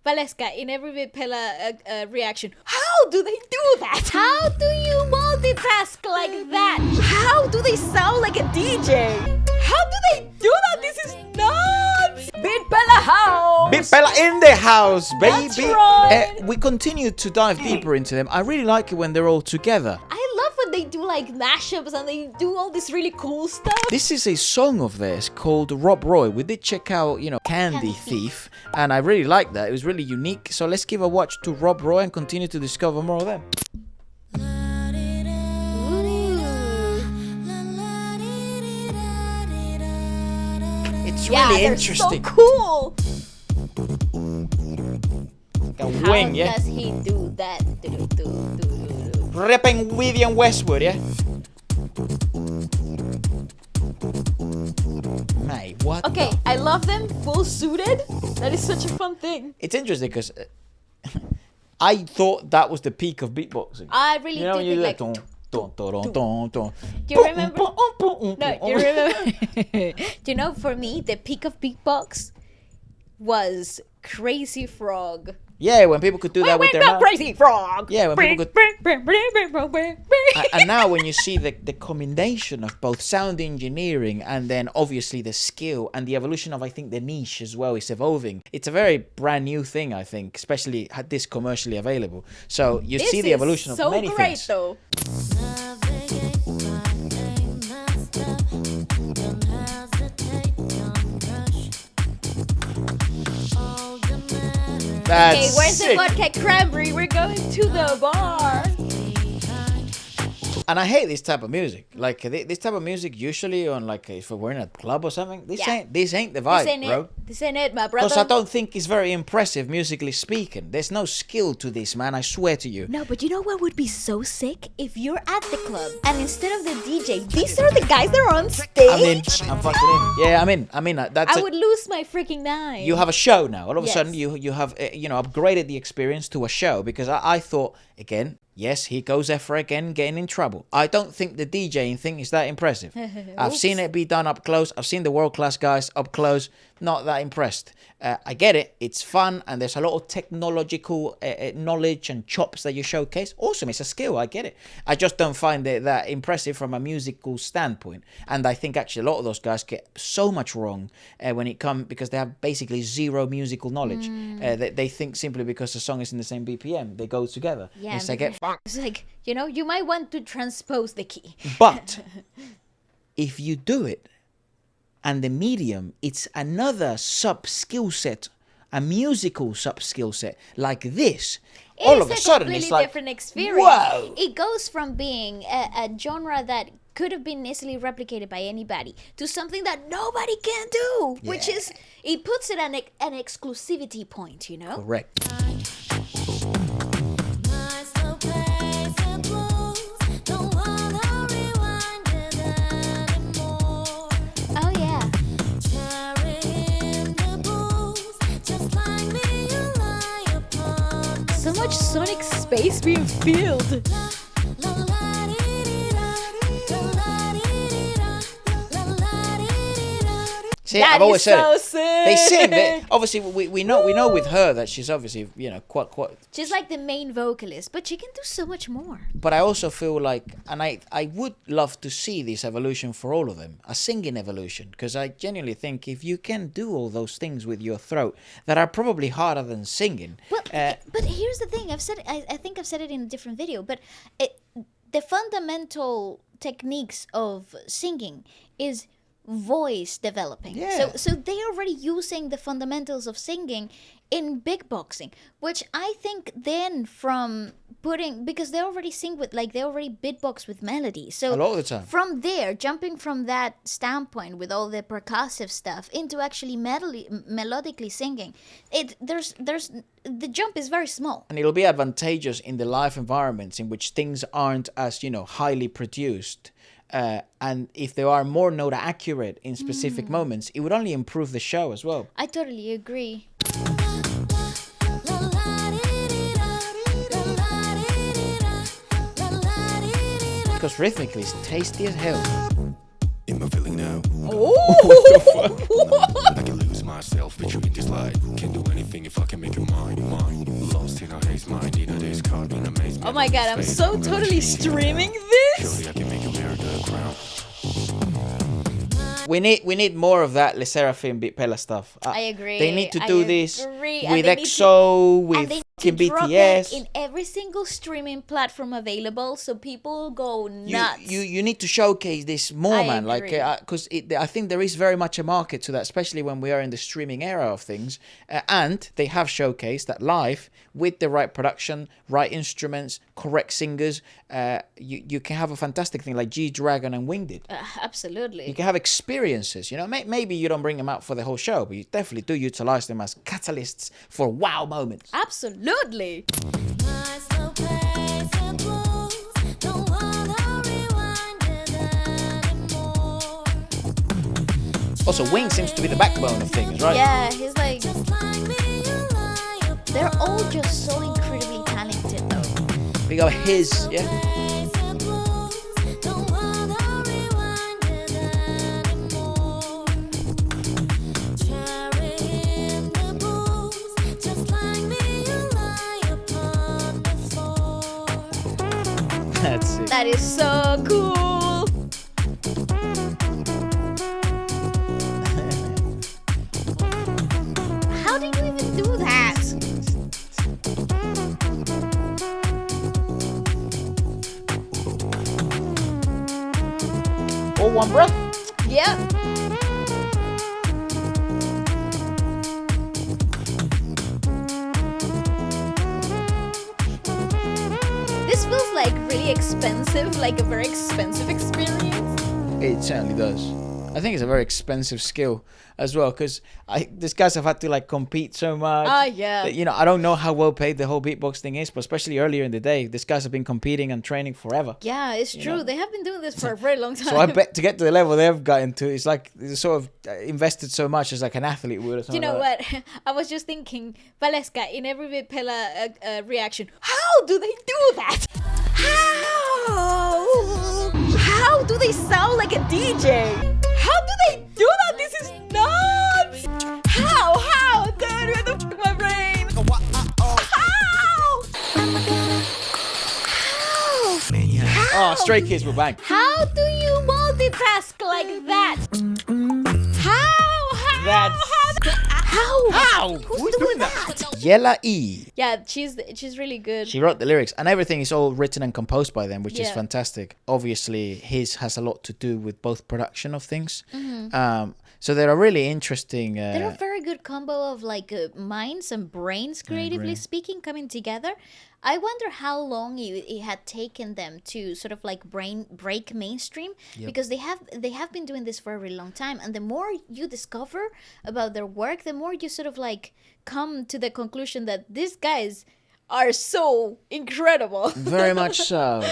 Waleska, in every Beatpella reaction, how do they do that? How do you multitask like that? How do they sound like a DJ? How do they do that? This is nuts! Beatpella house! Beatpella in the house, baby! That's right. We continue to dive deeper into them. I really like it when they're all together. I love when they do like mashups and they do all this really cool stuff. This is a song of theirs called Rob Roy. We did check out, Candy Thief, and I really liked that. It was really unique. So let's give a watch to Rob Roy and continue to discover more of them. It's really interesting. So cool. A wing, How yeah? does he do that? Repping Vivian Westwood, yeah? Mate, what? Okay, I love them full suited. That is such a fun thing. It's interesting because I thought that was the peak of beatboxing. I really You know, do you think do like. that. Do you remember? No, do you remember? Do you know? For me, the peak of beatbox was Crazy Frog. Yeah, when people could do that with their mouth. Crazy Frog. Yeah, when people could. And now when you see the combination of both sound engineering and then obviously the skill and the evolution of, I think, the niche as well is evolving. It's a very brand new thing, I think, especially had this commercially available. So you see the evolution of many things. So great, That's okay, where's sick. the vodka cranberry? We're going to the bar. And I hate this type of music. Like this type of music, usually on like if we're in a club or something. This ain't the vibe, bro. This ain't it, my brother. Because I don't think it's very impressive musically speaking. There's no skill to this, man. I swear to you. No, but you know what would be so sick? If you're at the club and instead of the DJ, these are the guys that are on stage. I'm in. I'm fucking in. Yeah, I'm in. That's I would lose my freaking mind. You have a show now. All of a Yes. sudden, you have upgraded the experience to a show because I thought again. Yes, here goes Efra again getting in trouble. I don't think the DJing thing is that impressive. I've seen it be done up close. I've seen the world-class guys up close. Not that impressed. I get it. It's fun and there's a lot of technological knowledge and chops that you showcase. Awesome. It's a skill. I get it. I just don't find it that impressive from a musical standpoint. And I think actually a lot of those guys get so much wrong when it comes because they have basically zero musical knowledge. They think simply because the song is in the same BPM, they go together. Yeah, It's like, it's like, you might want to transpose the key. but if you do it and the medium, it's another sub-skill set, a musical sub-skill set like this. All of a sudden, it's like, different experience. whoa! It goes from being a genre that could have been easily replicated by anybody to something that nobody can do, which is, it puts it at an exclusivity point, Correct. Oh yeah. So much sonic space being filled. See, I've always said so it. sick. They sing. Obviously, we know with her that she's obviously quite. She's like the main vocalist, but she can do so much more. But I also feel like, and I would love to see this evolution for all of them, a singing evolution, because I genuinely think if you can do all those things with your throat that are probably harder than singing. Well, but here's the thing. I think I've said it in a different video, but the fundamental techniques of singing is voice developing. Yeah. So they're already using the fundamentals of singing in big boxing, which I think then from because they already sing with, like, they already beatbox with melody. So A lot of the time. from there, jumping from that standpoint with all the percussive stuff into actually melodically singing, there's the jump is very small. And it'll be advantageous in the live environments in which things aren't as, highly produced. And if they are more note accurate in specific moments, it would only improve the show as well. I totally agree. Because rhythmically it's tasty as hell. In my feeling now, Oh! I can lose my myself, picture in this light. Can't do anything if I can make you mine. Lost in a haze, mind in a daze, caught in a maze. Oh my god, I'm so totally streaming this. Surely I can make you wear the crown. We need more of that Le Seraphim Beatpella stuff. I agree. They need to do this agree. with And XO, and with they fucking need to drop it BTS. in every single streaming platform available, so people go nuts. You need to showcase this more, I man. agree. Like, because I think there is very much a market to that, especially when we are in the streaming era of things. And they have showcased that live with the right production, right instruments, correct singers. You can have a fantastic thing like G Dragon and Wing did. Absolutely. You can have experiences. You know, maybe you don't bring them out for the whole show, but you definitely do utilize them as catalysts for wow moments. Absolutely. Also, Wing seems to be the backbone of things, right? Yeah, he's like. They're all just so incredibly talented, though. We got his, yeah. That's it. That is so cool. How do you even do that? All one breath. Yeah. This feels like really expensive, like a very expensive experience. It certainly does. I think it's a very expensive skill as well, because these guys have had to like compete so much. Yeah. that, you know, I don't know how well paid the whole beatbox thing is, but especially earlier in the day, these guys have been competing and training forever. Yeah, it's true. know. They have been doing this for a very long time. So I bet to get to the level they've gotten to, it's like they sort of invested so much as like an athlete would. Or something You know like what? I was just thinking, Waleska, in every Beatpella reaction, how do they do that? How do they sound like a DJ? How do they do that? This is nuts! How? Dude, what the fuck, my brain? How? Oh, Stray Kids were bang. How do you multitask like that? How? Who's doing that? Yella E. Yeah, she's really good. She wrote the lyrics, and everything is all written and composed by them, which is Yeah. fantastic. Obviously, his has a lot to do with both production of things. So they're a really interesting. They're a very good combo of like minds and brains, creatively speaking, coming together. I wonder how long it had taken them to sort of like break mainstream, because they have been doing this for a really long time, and the more you discover about their work, the more you sort of like come to the conclusion that these guys are so incredible. Very much so.